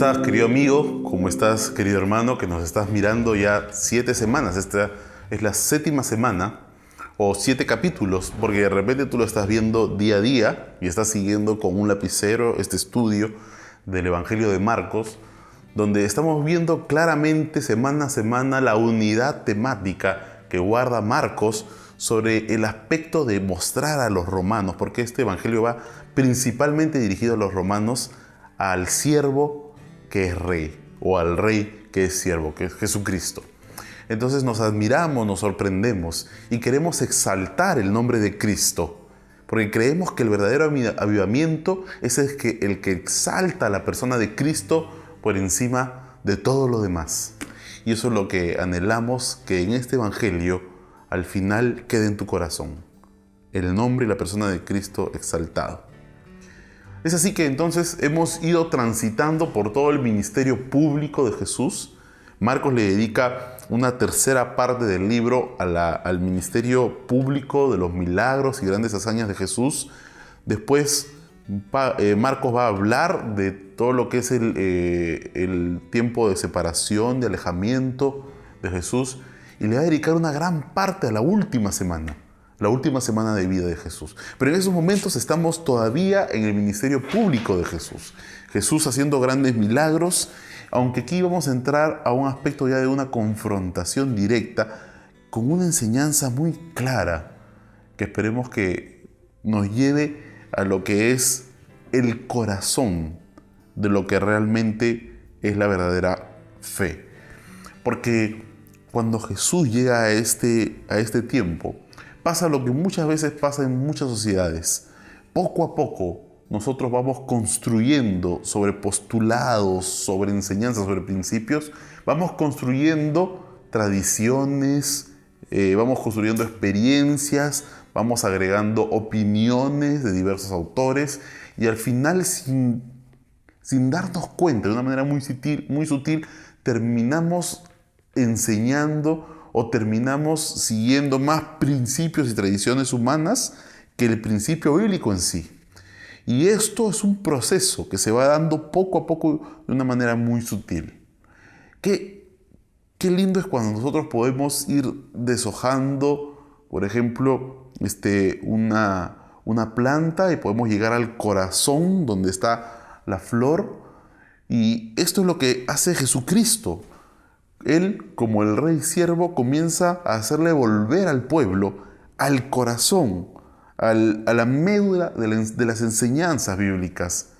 estás, querido amigo? ¿Cómo estás, querido hermano, que nos estás mirando ya 7 semanas? Esta es la 7ª semana, o 7 capítulos, porque de repente tú lo estás viendo día a día y estás siguiendo con un lapicero este estudio del Evangelio de Marcos, donde estamos viendo claramente semana a semana la unidad temática que guarda Marcos sobre el aspecto de mostrar a los romanos, porque este Evangelio va principalmente dirigido a los romanos, al siervo que es rey, o al rey que es siervo, que es Jesucristo. Entonces nos admiramos, nos sorprendemos y queremos exaltar el nombre de Cristo, porque creemos que el verdadero avivamiento es el que exalta a la persona de Cristo por encima de todo lo demás. Y eso es lo que anhelamos, que en este Evangelio al final quede en tu corazón, el nombre y la persona de Cristo exaltado. Es así que entonces hemos ido transitando por todo el ministerio público de Jesús. Marcos le dedica una tercera parte del libro al ministerio público de los milagros y grandes hazañas de Jesús. Después Marcos va a hablar de todo lo que es el tiempo de separación, de alejamiento de Jesús, y le va a dedicar una gran parte a la última semana de vida de Jesús. Pero en esos momentos estamos todavía en el ministerio público de Jesús. Jesús haciendo grandes milagros, aunque aquí vamos a entrar a un aspecto ya de una confrontación directa con una enseñanza muy clara que esperemos que nos lleve a lo que es el corazón de lo que realmente es la verdadera fe. Porque cuando Jesús llega a este tiempo, pasa lo que muchas veces pasa en muchas sociedades. Poco a poco nosotros vamos construyendo sobre postulados, sobre enseñanzas, sobre principios, vamos construyendo tradiciones, vamos construyendo experiencias, vamos agregando opiniones de diversos autores y al final sin darnos cuenta, de una manera muy sutil, terminamos enseñando o terminamos siguiendo más principios y tradiciones humanas que el principio bíblico en sí. Y esto es un proceso que se va dando poco a poco de una manera muy sutil. Qué lindo es cuando nosotros podemos ir deshojando, por ejemplo, una planta y podemos llegar al corazón donde está la flor. Y esto es lo que hace Jesucristo. Él, como el rey siervo, comienza a hacerle volver al pueblo, al corazón, a la médula de las enseñanzas bíblicas.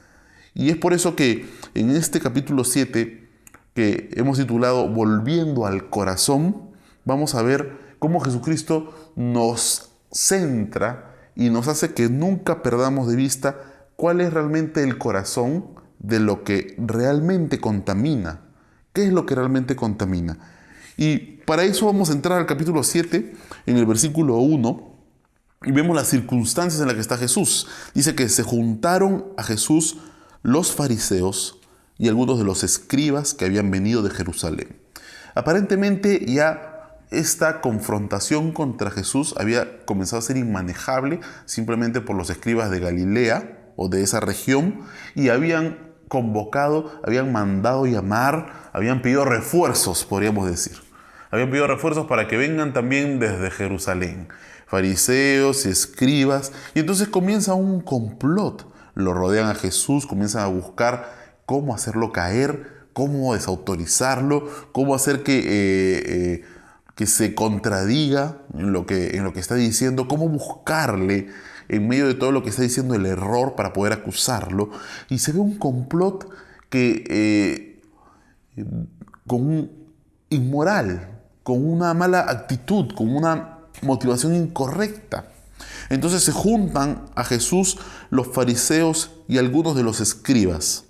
Y es por eso que en este capítulo 7, que hemos titulado Volviendo al corazón, vamos a ver cómo Jesucristo nos centra y nos hace que nunca perdamos de vista cuál es realmente el corazón de lo que realmente contamina. ¿Qué es lo que realmente contamina? Y para eso vamos a entrar al capítulo 7, en el versículo 1, y vemos las circunstancias en las que está Jesús. Dice que se juntaron a Jesús los fariseos y algunos de los escribas que habían venido de Jerusalén. Aparentemente ya esta confrontación contra Jesús había comenzado a ser inmanejable simplemente por los escribas de Galilea o de esa región, y habían convocado, habían mandado llamar, habían pedido refuerzos, podríamos decir. Habían pedido refuerzos para que vengan también desde Jerusalén, fariseos y escribas. Y entonces comienza un complot. Lo rodean a Jesús, comienzan a buscar cómo hacerlo caer, cómo desautorizarlo, cómo hacer que se contradiga en lo que está diciendo, cómo buscarle en medio de todo lo que está diciendo el error para poder acusarlo. Y se ve un complot con un inmoral, con una mala actitud, con una motivación incorrecta. Entonces se juntan a Jesús los fariseos y algunos de los escribas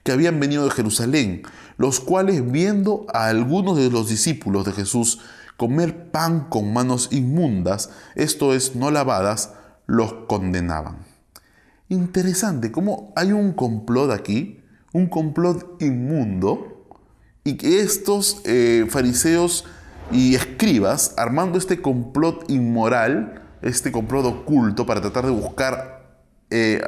que habían venido de Jerusalén, los cuales, viendo a algunos de los discípulos de Jesús comer pan con manos inmundas, esto es, no lavadas, los condenaban. Interesante cómo hay un complot aquí, un complot inmundo, y que estos fariseos y escribas, armando este complot inmoral, este complot oculto para tratar de buscar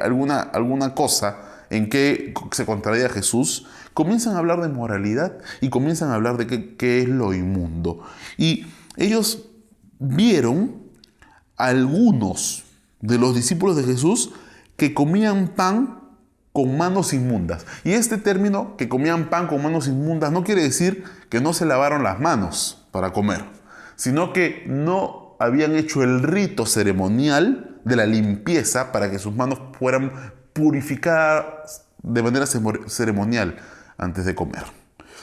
alguna cosa en que se contradiga a Jesús, comienzan a hablar de moralidad y comienzan a hablar de qué es lo inmundo. Y ellos vieron a algunos de los discípulos de Jesús que comían pan con manos inmundas. Y este término, que comían pan con manos inmundas, no quiere decir que no se lavaron las manos para comer, sino que no habían hecho el rito ceremonial de la limpieza para que sus manos fueran purificadas de manera ceremonial antes de comer.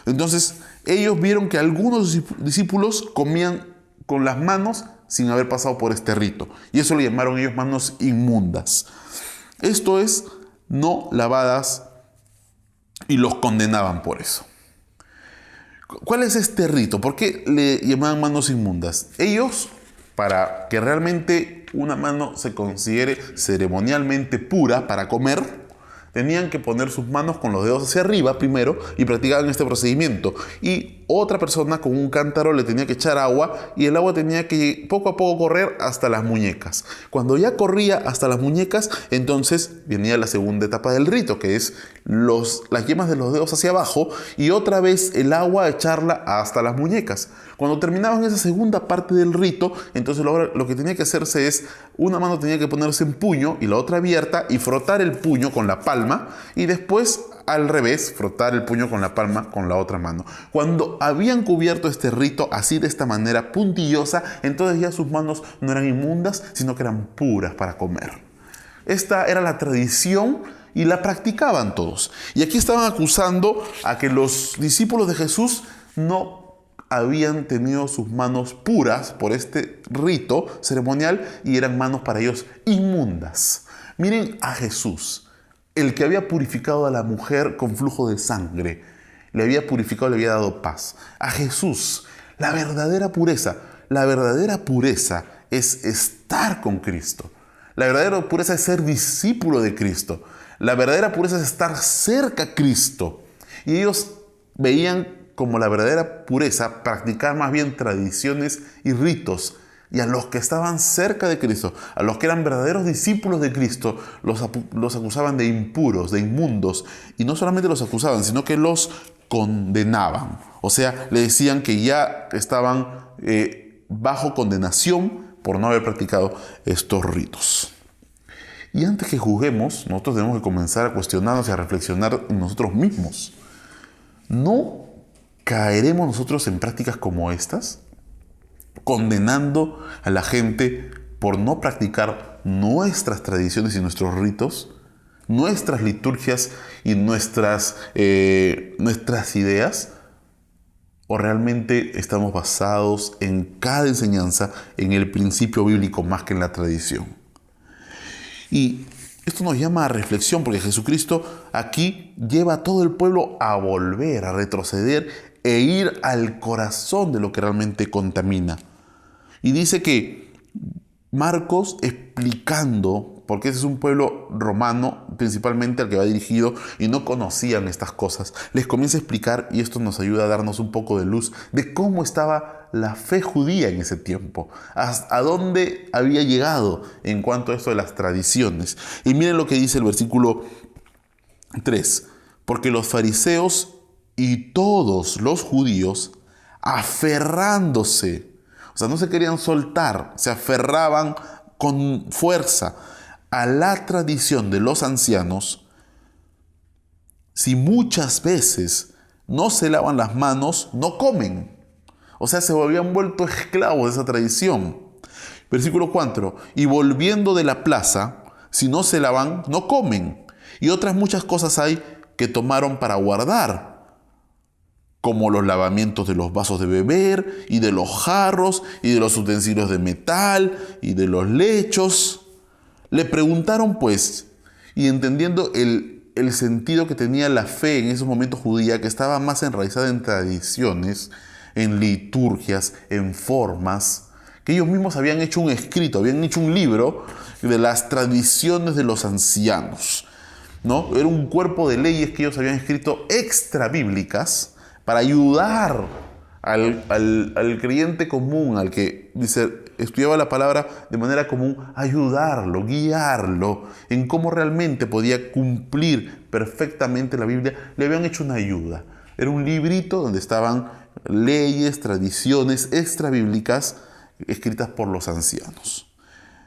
Entonces, ellos vieron que algunos discípulos comían con las manos sin haber pasado por este rito. Y eso le llamaron ellos manos inmundas. Esto es, no lavadas, y los condenaban por eso. ¿Cuál es este rito? ¿Por qué le llamaban manos inmundas? Ellos, para que realmente una mano se considere ceremonialmente pura para comer, tenían que poner sus manos con los dedos hacia arriba primero y practicaban este procedimiento. Y otra persona con un cántaro le tenía que echar agua y el agua tenía que poco a poco correr hasta las muñecas. Cuando ya corría hasta las muñecas, entonces venía la segunda etapa del rito, que es las yemas de los dedos hacia abajo y otra vez el agua echarla hasta las muñecas. Cuando terminaban esa segunda parte del rito, entonces lo que tenía que hacerse es, una mano tenía que ponerse en puño y la otra abierta y frotar el puño con la palma y después al revés, frotar el puño con la palma con la otra mano. Cuando habían cubierto este rito así de esta manera puntillosa, entonces ya sus manos no eran inmundas, sino que eran puras para comer. Esta era la tradición y la practicaban todos. Y aquí estaban acusando a que los discípulos de Jesús no habían tenido sus manos puras por este rito ceremonial y eran manos para ellos inmundas. Miren a Jesús, el que había purificado a la mujer con flujo de sangre, le había purificado, le había dado paz. A Jesús, la verdadera pureza es estar con Cristo. La verdadera pureza es ser discípulo de Cristo. La verdadera pureza es estar cerca a Cristo. Y ellos veían como la verdadera pureza practicar más bien tradiciones y ritos. Y a los que estaban cerca de Cristo, a los que eran verdaderos discípulos de Cristo, los acusaban de impuros, de inmundos. Y no solamente los acusaban, sino que los condenaban. O sea, le decían que ya estaban bajo condenación por no haber practicado estos ritos. Y antes que juzguemos, nosotros tenemos que comenzar a cuestionarnos y a reflexionar en nosotros mismos. ¿No caeremos nosotros en prácticas como estas? Condenando a la gente por no practicar nuestras tradiciones y nuestros ritos, nuestras liturgias y nuestras ideas, o realmente estamos basados en cada enseñanza en el principio bíblico más que en la tradición. Y esto nos llama a reflexión porque Jesucristo aquí lleva a todo el pueblo a volver, a retroceder e ir al corazón de lo que realmente contamina. Y dice que Marcos, explicando, porque ese es un pueblo romano, principalmente al que va dirigido, y no conocían estas cosas, les comienza a explicar, y esto nos ayuda a darnos un poco de luz, de cómo estaba la fe judía en ese tiempo, a dónde había llegado en cuanto a esto de las tradiciones. Y miren lo que dice el versículo 3, porque los fariseos y todos los judíos, aferrándose, o sea, no se querían soltar, se aferraban con fuerza a la tradición de los ancianos, si muchas veces no se lavan las manos, no comen. O sea, se habían vuelto esclavos de esa tradición. Versículo 4, y volviendo de la plaza, si no se lavan, no comen. Y otras muchas cosas hay que tomaron para guardar, como los lavamientos de los vasos de beber, y de los jarros, y de los utensilios de metal, y de los lechos. Le preguntaron pues, y entendiendo el sentido que tenía la fe en esos momentos judía, que estaba más enraizada en tradiciones, en liturgias, en formas, que ellos mismos habían hecho un escrito, habían hecho un libro de las tradiciones de los ancianos, ¿no? Era un cuerpo de leyes que ellos habían escrito extra bíblicas para ayudar al creyente común, al que estudiaba la palabra de manera común, ayudarlo, guiarlo en cómo realmente podía cumplir perfectamente la Biblia, le habían hecho una ayuda. Era un librito donde estaban leyes, tradiciones extrabíblicas escritas por los ancianos.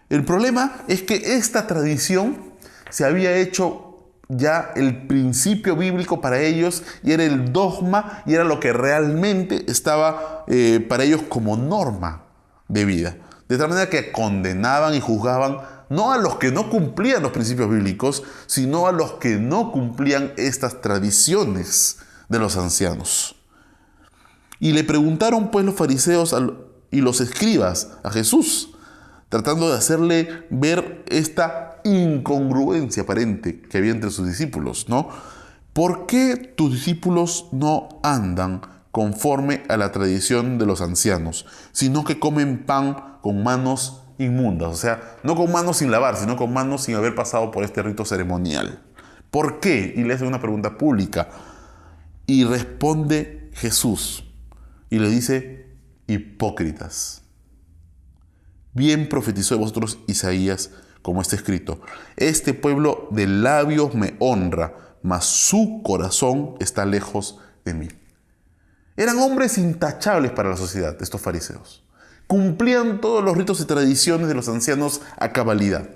El problema es que esta tradición se había hecho ya el principio bíblico para ellos, y era el dogma, y era lo que realmente estaba para ellos como norma de vida. De tal manera que condenaban y juzgaban no a los que no cumplían los principios bíblicos, sino a los que no cumplían estas tradiciones de los ancianos. Y le preguntaron pues los fariseos y los escribas a Jesús, tratando de hacerle ver esta incongruencia aparente que había entre sus discípulos, ¿no? ¿Por qué tus discípulos no andan conforme a la tradición de los ancianos, sino que comen pan con manos inmundas? O sea, no con manos sin lavar, sino con manos sin haber pasado por este rito ceremonial. ¿Por qué? Y le hace una pregunta pública. Y responde Jesús y le dice: hipócritas. Bien profetizó de vosotros Isaías, como está escrito: este pueblo de labios me honra, mas su corazón está lejos de mí. Eran hombres intachables para la sociedad, estos fariseos. Cumplían todos los ritos y tradiciones de los ancianos a cabalidad.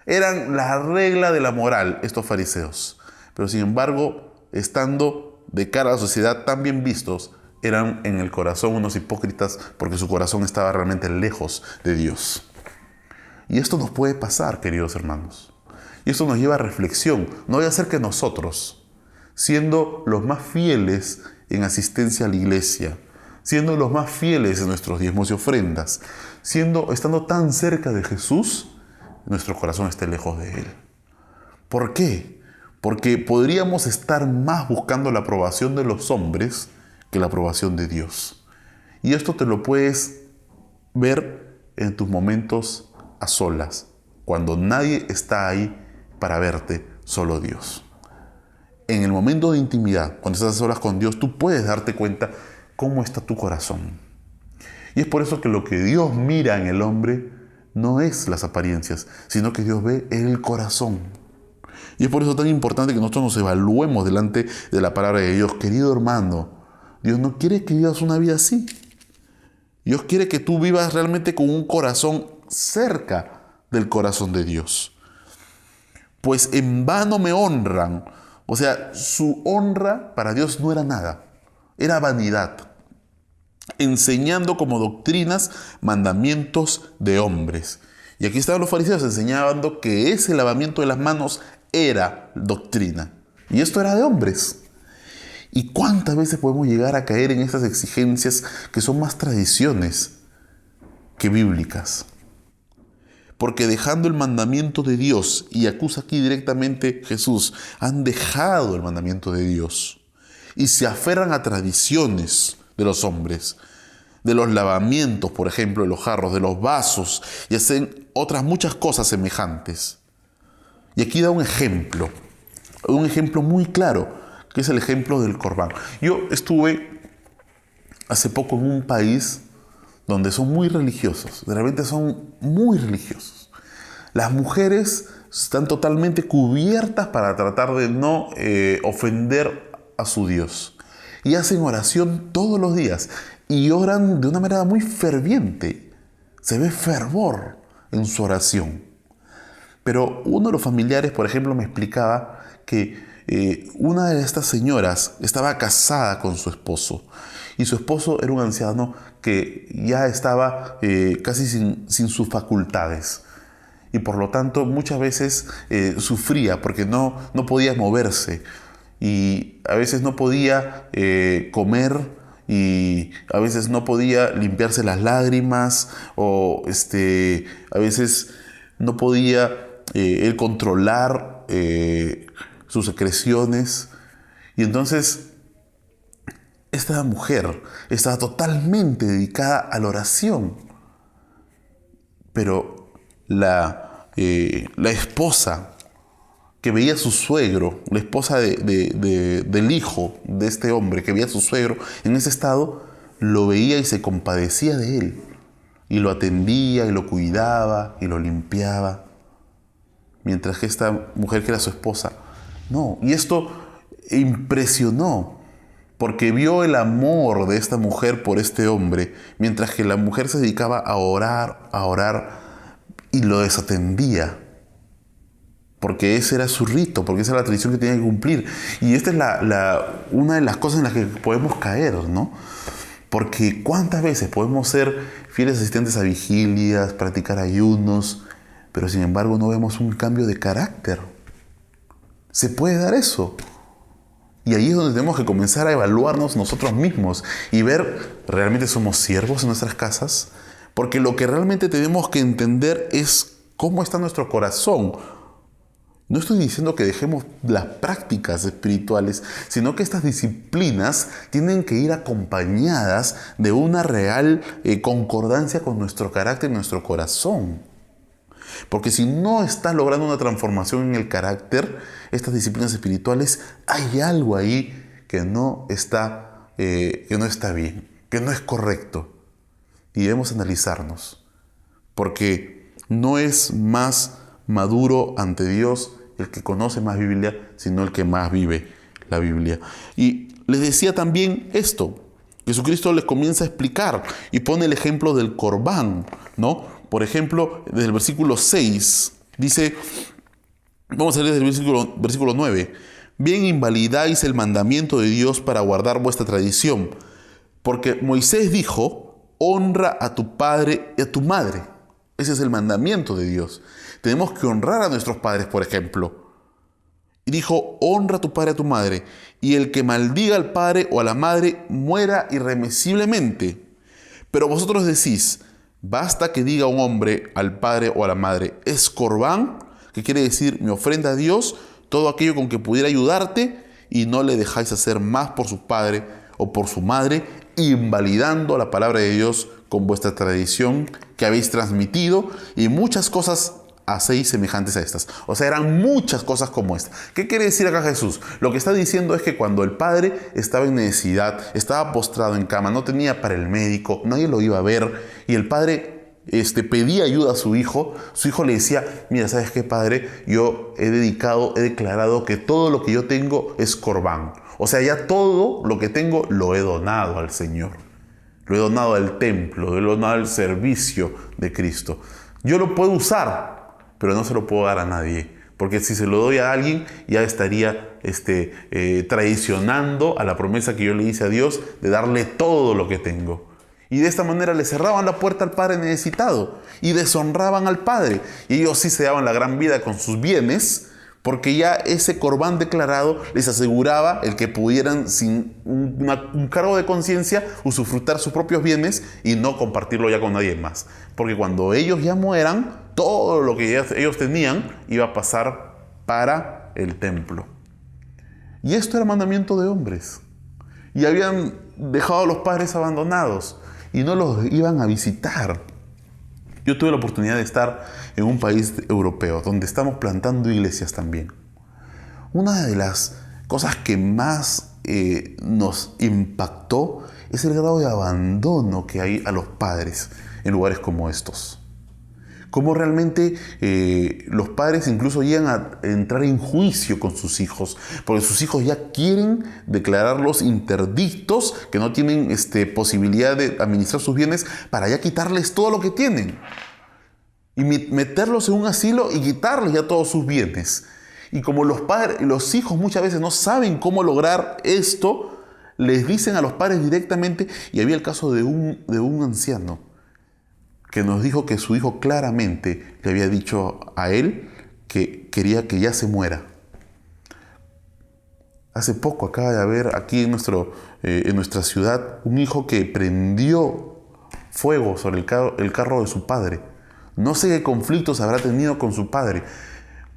Eran la regla de la moral, estos fariseos. Pero sin embargo, estando de cara a la sociedad tan bien vistos, eran en el corazón unos hipócritas, porque su corazón estaba realmente lejos de Dios. Y esto nos puede pasar, queridos hermanos. Y esto nos lleva a reflexión. No vaya a ser que nosotros, siendo los más fieles en asistencia a la iglesia, siendo los más fieles en nuestros diezmos y ofrendas, estando tan cerca de Jesús, nuestro corazón esté lejos de Él. ¿Por qué? Porque podríamos estar más buscando la aprobación de los hombres que la aprobación de Dios. Y esto te lo puedes ver en tus momentos a solas, cuando nadie está ahí para verte, solo Dios. En el momento de intimidad, cuando estás a solas con Dios, tú puedes darte cuenta cómo está tu corazón. Y es por eso que lo que Dios mira en el hombre no es las apariencias, sino que Dios ve el corazón. Y es por eso tan importante que nosotros nos evaluemos delante de la palabra de Dios. Querido hermano, Dios no quiere que vivas una vida así. Dios quiere que tú vivas realmente con un corazón cerca del corazón de Dios. Pues en vano me honran. O sea, su honra para Dios no era nada. Era vanidad. Enseñando como doctrinas mandamientos de hombres. Y aquí estaban los fariseos enseñando que ese lavamiento de las manos era doctrina. Y esto era de hombres. ¿Y cuántas veces podemos llegar a caer en estas exigencias que son más tradiciones que bíblicas? Porque dejando el mandamiento de Dios, y acusa aquí directamente Jesús, han dejado el mandamiento de Dios y se aferran a tradiciones de los hombres, de los lavamientos, por ejemplo, de los jarros, de los vasos, y hacen otras muchas cosas semejantes. Y aquí da un ejemplo muy claro, que es el ejemplo del Corbán. Yo estuve hace poco en un país donde son muy religiosos, realmente son muy religiosos. Las mujeres están totalmente cubiertas para tratar de no ofender a su Dios. Y hacen oración todos los días y oran de una manera muy ferviente. Se ve fervor en su oración. Pero uno de los familiares, por ejemplo, me explicaba que una de estas señoras estaba casada con su esposo, y su esposo era un anciano que ya estaba casi sin sus facultades, y por lo tanto muchas veces sufría porque no podía moverse, y a veces no podía comer, y a veces no podía limpiarse las lágrimas, o a veces no podía él controlar sus secreciones. Y entonces esta mujer estaba totalmente dedicada a la oración, pero la esposa que veía a su suegro, la esposa del hijo de este hombre que veía a su suegro en ese estado, lo veía y se compadecía de él. Y lo atendía y lo cuidaba y lo limpiaba. Mientras que esta mujer, que era su esposa, no. Y esto impresionó, porque vio el amor de esta mujer por este hombre, mientras que la mujer se dedicaba a orar y lo desatendía. Porque ese era su rito, porque esa era la tradición que tenía que cumplir. Y esta es una de las cosas en las que podemos caer, ¿no? Porque ¿cuántas veces podemos ser fieles asistentes a vigilias, practicar ayunos, pero sin embargo no vemos un cambio de carácter? ¿Se puede dar eso? Y ahí es donde tenemos que comenzar a evaluarnos nosotros mismos y ver, ¿realmente somos siervos en nuestras casas? Porque lo que realmente tenemos que entender es cómo está nuestro corazón. No estoy diciendo que dejemos las prácticas espirituales, sino que estas disciplinas tienen que ir acompañadas de una real concordancia con nuestro carácter y nuestro corazón. Porque si no estás logrando una transformación en el carácter, estas disciplinas espirituales, hay algo ahí que no está bien, que no es correcto. Y debemos analizarnos, porque no es más maduro ante Dios el que conoce más Biblia, sino el que más vive la Biblia. Y les decía también esto, Jesucristo les comienza a explicar y pone el ejemplo del corbán, ¿no? Por ejemplo, desde el versículo 6, dice, vamos a leer desde el versículo 9, bien invalidáis el mandamiento de Dios para guardar vuestra tradición, porque Moisés dijo, honra a tu padre y a tu madre. Ese es el mandamiento de Dios. Tenemos que honrar a nuestros padres, por ejemplo. Y dijo, honra a tu padre y a tu madre, y el que maldiga al padre o a la madre muera irremisiblemente. Pero vosotros decís, basta que diga un hombre al padre o a la madre, es corbán, que quiere decir mi ofrenda a Dios, todo aquello con que pudiera ayudarte, y no le dejáis hacer más por su padre o por su madre, invalidando la palabra de Dios con vuestra tradición que habéis transmitido, y muchas cosas hacéis semejantes a estas. O sea, eran muchas cosas como esta. ¿Qué quiere decir acá Jesús? Lo que está diciendo es que cuando el padre estaba en necesidad, estaba postrado en cama, no tenía para el médico, nadie lo iba a ver, y el padre pedía ayuda a su hijo le decía, mira, ¿sabes qué, padre? Yo he declarado que todo lo que yo tengo es corbán. O sea, ya todo lo que tengo lo he donado al Señor. Lo he donado al templo, lo he donado al servicio de Cristo. Yo lo puedo usar, pero no se lo puedo dar a nadie. Porque si se lo doy a alguien, ya estaría traicionando a la promesa que yo le hice a Dios de darle todo lo que tengo. Y de esta manera le cerraban la puerta al padre necesitado y deshonraban al padre. Y ellos sí se daban la gran vida con sus bienes, porque ya ese corbán declarado les aseguraba el que pudieran sin un cargo de conciencia usufructar sus propios bienes y no compartirlo ya con nadie más. Porque cuando ellos ya mueran, todo lo que ellos tenían iba a pasar para el templo. Y esto era mandamiento de hombres. Y habían dejado a los padres abandonados y no los iban a visitar. Yo tuve la oportunidad de estar en un país europeo donde estamos plantando iglesias también. Una de las cosas que más nos impactó es el grado de abandono que hay a los padres en lugares como estos. Cómo realmente los padres incluso llegan a entrar en juicio con sus hijos, porque sus hijos ya quieren declararlos interdictos, que no tienen posibilidad de administrar sus bienes, para ya quitarles todo lo que tienen. Y meterlos en un asilo y quitarles ya todos sus bienes. Y como los hijos muchas veces no saben cómo lograr esto, les dicen a los padres directamente, y había el caso de un anciano, que nos dijo que su hijo claramente le había dicho a él que quería que ya se muera. Hace poco acaba de haber aquí en nuestra ciudad un hijo que prendió fuego sobre el carro de su padre. No sé qué conflictos habrá tenido con su padre,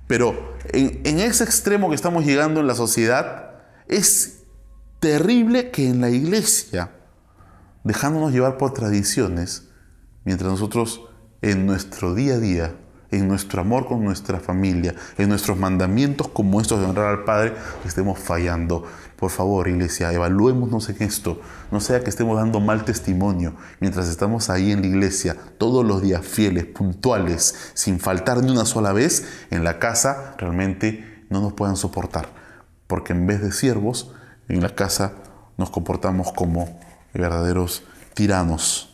pero en ese extremo que estamos llegando en la sociedad, es terrible que en la iglesia, dejándonos llevar por tradiciones, mientras nosotros en nuestro día a día en nuestro amor con nuestra familia, en nuestros mandamientos como estos de honrar al Padre, estemos fallando. Por favor, iglesia, evaluémonos en esto. No sea que estemos dando mal testimonio mientras estamos ahí en la iglesia, todos los días fieles, puntuales, sin faltar ni una sola vez, en la casa realmente no nos puedan soportar. Porque en vez de siervos, en la casa nos comportamos como verdaderos tiranos.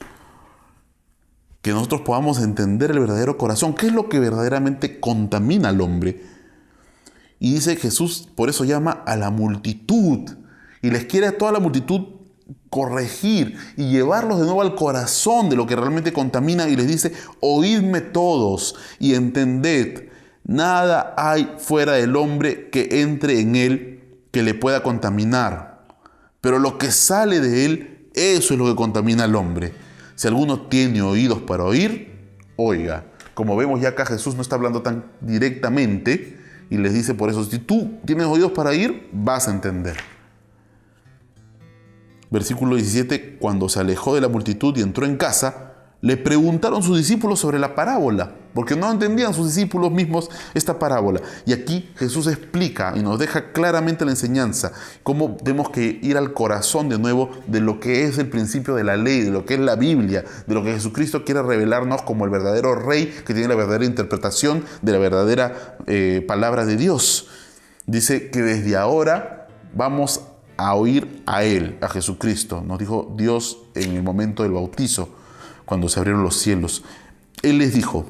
Que nosotros podamos entender el verdadero corazón. ¿Qué es lo que verdaderamente contamina al hombre? Y dice Jesús, por eso llama a la multitud. Y les quiere a toda la multitud corregir y llevarlos de nuevo al corazón de lo que realmente contamina. Y les dice, oídme todos y entended. Nada hay fuera del hombre que entre en él que le pueda contaminar. Pero lo que sale de él, eso es lo que contamina al hombre. Si alguno tiene oídos para oír, oiga. Como vemos ya acá Jesús no está hablando tan directamente y les dice por eso, si tú tienes oídos para oír, vas a entender. Versículo 17, cuando se alejó de la multitud y entró en casa, le preguntaron sus discípulos sobre la parábola, porque no entendían sus discípulos mismos esta parábola. Y aquí Jesús explica y nos deja claramente la enseñanza, cómo tenemos que ir al corazón de nuevo de lo que es el principio de la ley, de lo que es la Biblia, de lo que Jesucristo quiere revelarnos como el verdadero Rey, que tiene la verdadera interpretación de la verdadera palabra de Dios. Dice que desde ahora vamos a oír a Él, a Jesucristo. Nos dijo Dios en el momento del bautizo, cuando se abrieron los cielos. Él les dijo,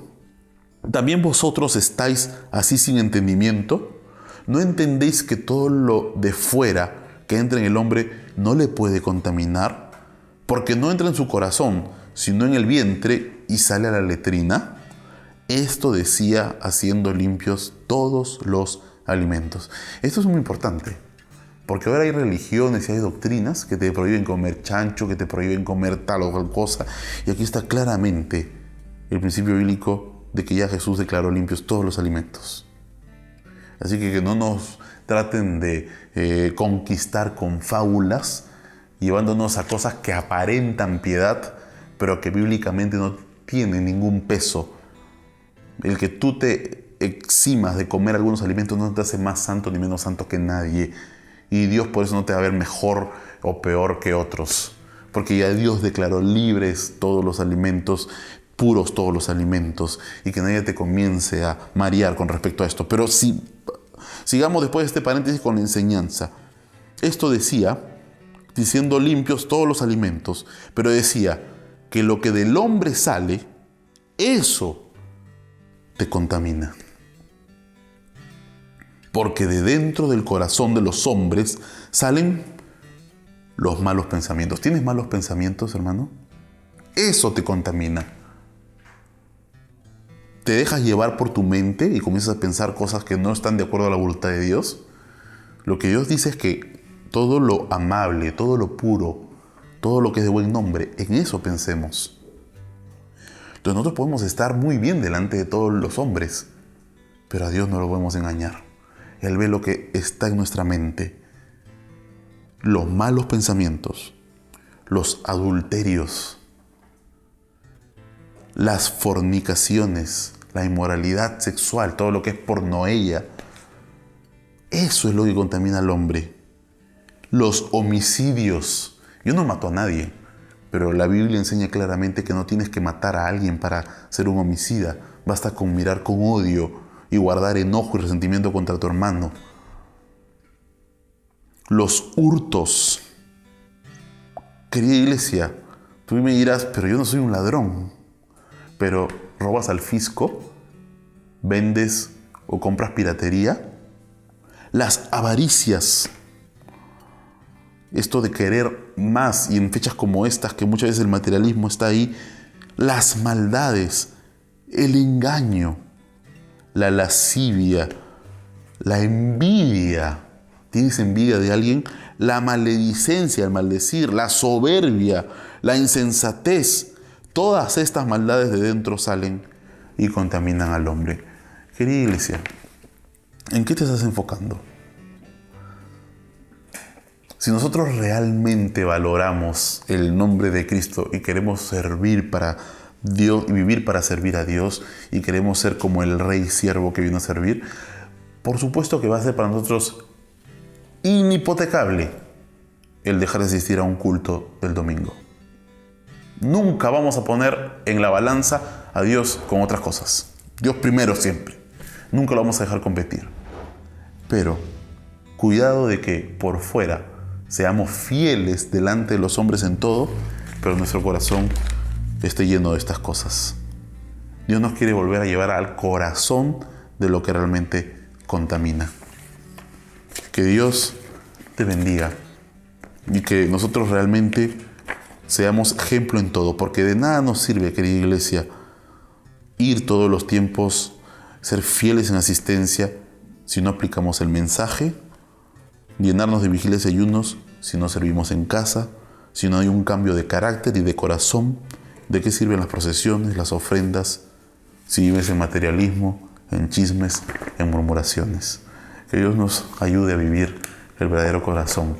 ¿también vosotros estáis así sin entendimiento? ¿No entendéis que todo lo de fuera que entra en el hombre no le puede contaminar? Porque no entra en su corazón, sino en el vientre y sale a la letrina. Esto decía haciendo limpios todos los alimentos. Esto es muy importante. Porque ahora hay religiones y hay doctrinas que te prohíben comer chancho, que te prohíben comer tal o cual cosa. Y aquí está claramente el principio bíblico de que ya Jesús declaró limpios todos los alimentos. Así que no nos traten de conquistar con fábulas, llevándonos a cosas que aparentan piedad, pero que bíblicamente no tienen ningún peso. El que tú te eximas de comer algunos alimentos no te hace más santo ni menos santo que nadie. Y Dios por eso no te va a ver mejor o peor que otros. Porque ya Dios declaró libres todos los alimentos, puros todos los alimentos. Y que nadie te comience a marear con respecto a esto. Pero sigamos después de este paréntesis con la enseñanza. Esto decía, diciendo limpios todos los alimentos. Pero decía que lo que del hombre sale, eso te contamina. Porque de dentro del corazón de los hombres salen los malos pensamientos. ¿Tienes malos pensamientos, hermano? Eso te contamina. ¿Te dejas llevar por tu mente y comienzas a pensar cosas que no están de acuerdo a la voluntad de Dios? Lo que Dios dice es que todo lo amable, todo lo puro, todo lo que es de buen nombre, en eso pensemos. Entonces nosotros podemos estar muy bien delante de todos los hombres, pero a Dios no lo podemos engañar. Él ve lo que está en nuestra mente. Los malos pensamientos, los adulterios, las fornicaciones, la inmoralidad sexual, todo lo que es pornoella. Eso es lo que contamina al hombre. Los homicidios. Yo no mato a nadie, pero la Biblia enseña claramente que no tienes que matar a alguien para ser un homicida. Basta con mirar con odio y guardar enojo y resentimiento contra tu hermano. Los hurtos. Querida iglesia, tú me dirás, pero yo no soy un ladrón. Pero robas al fisco, vendes o compras piratería. Las avaricias. Esto de querer más, y en fechas como estas, que muchas veces el materialismo está ahí. Las maldades, el engaño, la lascivia, la envidia. ¿Tienes envidia de alguien? La maledicencia, el maldecir, la soberbia, la insensatez. Todas estas maldades de dentro salen y contaminan al hombre. Querida iglesia, ¿en qué te estás enfocando? Si nosotros realmente valoramos el nombre de Cristo y queremos servir para Dios y vivir para servir a Dios y queremos ser como el rey siervo que vino a servir, por supuesto que va a ser para nosotros inhipotecable el dejar de asistir a un culto el domingo. Nunca vamos a poner en la balanza a Dios con otras cosas. Dios primero siempre. Nunca lo vamos a dejar competir. Pero cuidado de que por fuera seamos fieles delante de los hombres en todo, pero nuestro corazón esté lleno de estas cosas. Dios nos quiere volver a llevar al corazón de lo que realmente contamina. Que Dios te bendiga y que nosotros realmente seamos ejemplo en todo, porque de nada nos sirve, querida iglesia, ir todos los tiempos, ser fieles en asistencia, si no aplicamos el mensaje, llenarnos de vigilias y ayunos, si no servimos en casa, si no hay un cambio de carácter y de corazón. ¿De qué sirven las procesiones, las ofrendas, si vives en materialismo, en chismes, en murmuraciones? Que Dios nos ayude a vivir el verdadero corazón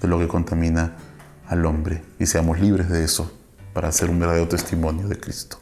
de lo que contamina al hombre y seamos libres de eso para hacer un verdadero testimonio de Cristo.